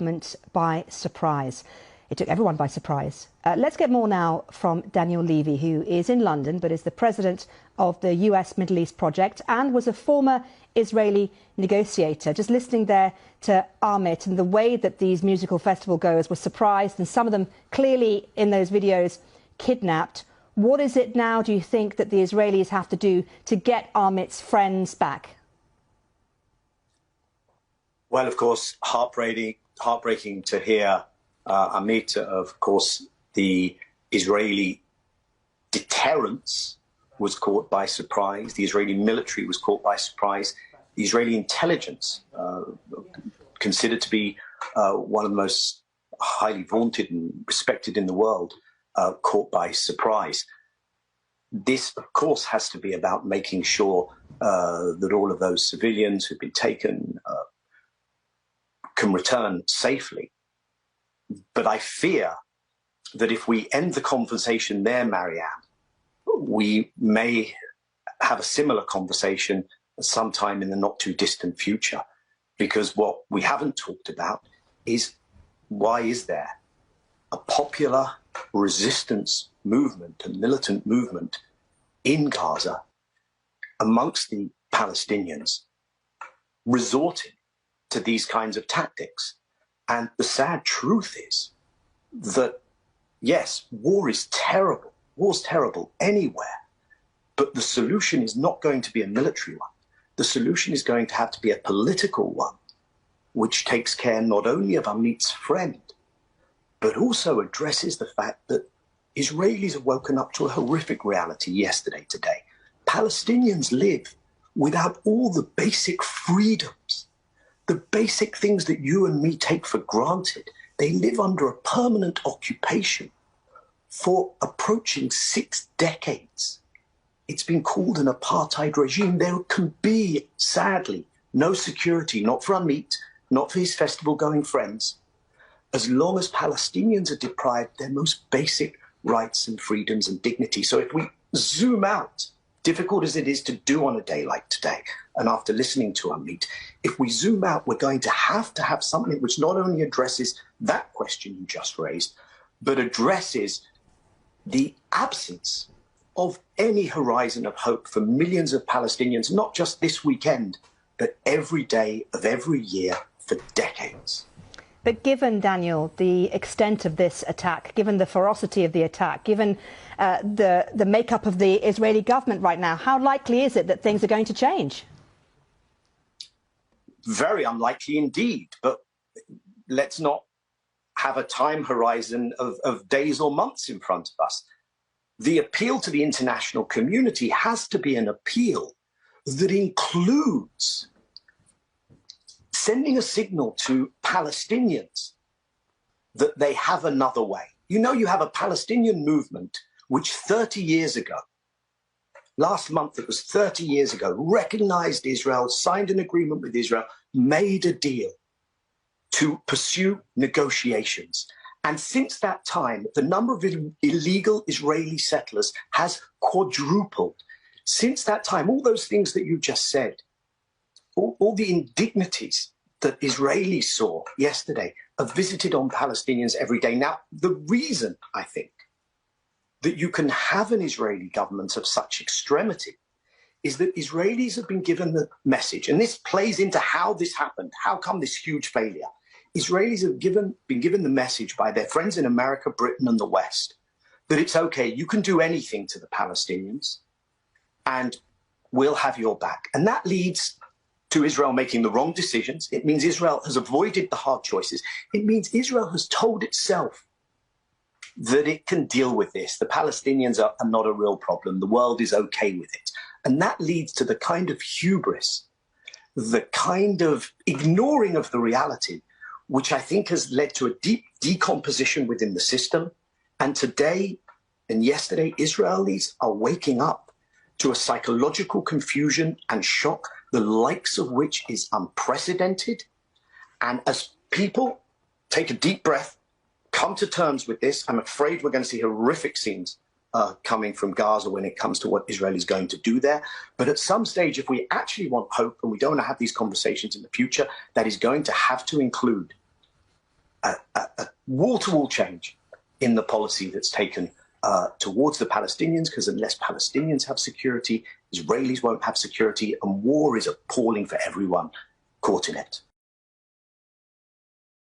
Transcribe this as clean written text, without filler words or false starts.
government by surprise. It took everyone by surprise. Let's get more now from Daniel Levy, who is in London but is the president of the US Middle East Project and was a former Israeli negotiator. Just listening there to Amit and the way that these musical festival goers were surprised, and some of them clearly in those videos kidnapped. What is it now, do you think, that the Israelis have to do to get Amit's friends back? Well, of course, heartbreaking to hear Amit. Of course, the Israeli deterrence was caught by surprise. The Israeli military was caught by surprise. The Israeli intelligence, considered to be one of the most highly vaunted and respected in the world, caught by surprise. This, of course, has to be about making sure that all of those civilians who've been taken can return safely. But I fear that if we end the conversation there, Marianne, we may have a similar conversation sometime in the not too distant future. Because what we haven't talked about is, why is there a popular resistance movement, a militant movement in Gaza amongst the Palestinians resorting to these kinds of tactics? And the sad truth is that, yes, war is terrible. War's terrible anywhere. But the solution is not going to be a military one. The solution is going to have to be a political one, which takes care not only of Amit's friend, but also addresses the fact that Israelis have woken up to a horrific reality yesterday, today. Palestinians live without all the basic freedoms, the basic things that you and me take for granted. They live under a permanent occupation for approaching 6 decades. It's been called an apartheid regime. There can be, sadly, no security, not for Amit, not for his festival-going friends, as long as Palestinians are deprived their most basic rights and freedoms and dignity. So if we zoom out, difficult as it is to do on a day like today, and after listening to Amit, if we zoom out, we're going to have something which not only addresses that question you just raised, but addresses the absence of any horizon of hope for millions of Palestinians, not just this weekend, but every day of every year for decades. But given, Daniel, the extent of this attack, given the ferocity of the attack, given the makeup of the Israeli government right now, how likely is it that things are going to change? Very unlikely indeed. But let's not have a time horizon of days or months in front of us. The appeal to the international community has to be an appeal that includes sending a signal to Palestinians that they have another way. You know, you have a Palestinian movement which 30 years ago, last month it was 30 years ago, recognized Israel, signed an agreement with Israel, made a deal to pursue negotiations. And since that time, the number of illegal Israeli settlers has quadrupled. Since that time, all those things that you just said, all the indignities that Israelis saw yesterday are visited on Palestinians every day. Now, the reason, I think, that you can have an Israeli government of such extremity is that Israelis have been given the message, and this plays into how this happened. How come this huge failure? Israelis have been given the message by their friends in America, Britain, and the West that it's okay, you can do anything to the Palestinians, and we'll have your back. And that leads to Israel making the wrong decisions. It means Israel has avoided the hard choices. It means Israel has told itself that it can deal with this. The Palestinians are not a real problem. The world is okay with it. And that leads to the kind of hubris, the kind of ignoring of the reality, which I think has led to a deep decomposition within the system. And today and yesterday, Israelis are waking up to a psychological confusion and shock, the likes of which is unprecedented. And as people take a deep breath, come to terms with this, I'm afraid we're going to see horrific scenes coming from Gaza when it comes to what Israel is going to do there. But at some stage, if we actually want hope and we don't want to have these conversations in the future, that is going to have to include a wall-to-wall change in the policy that's taken towards the Palestinians, because unless Palestinians have security, Israelis won't have security, and war is appalling for everyone caught in it.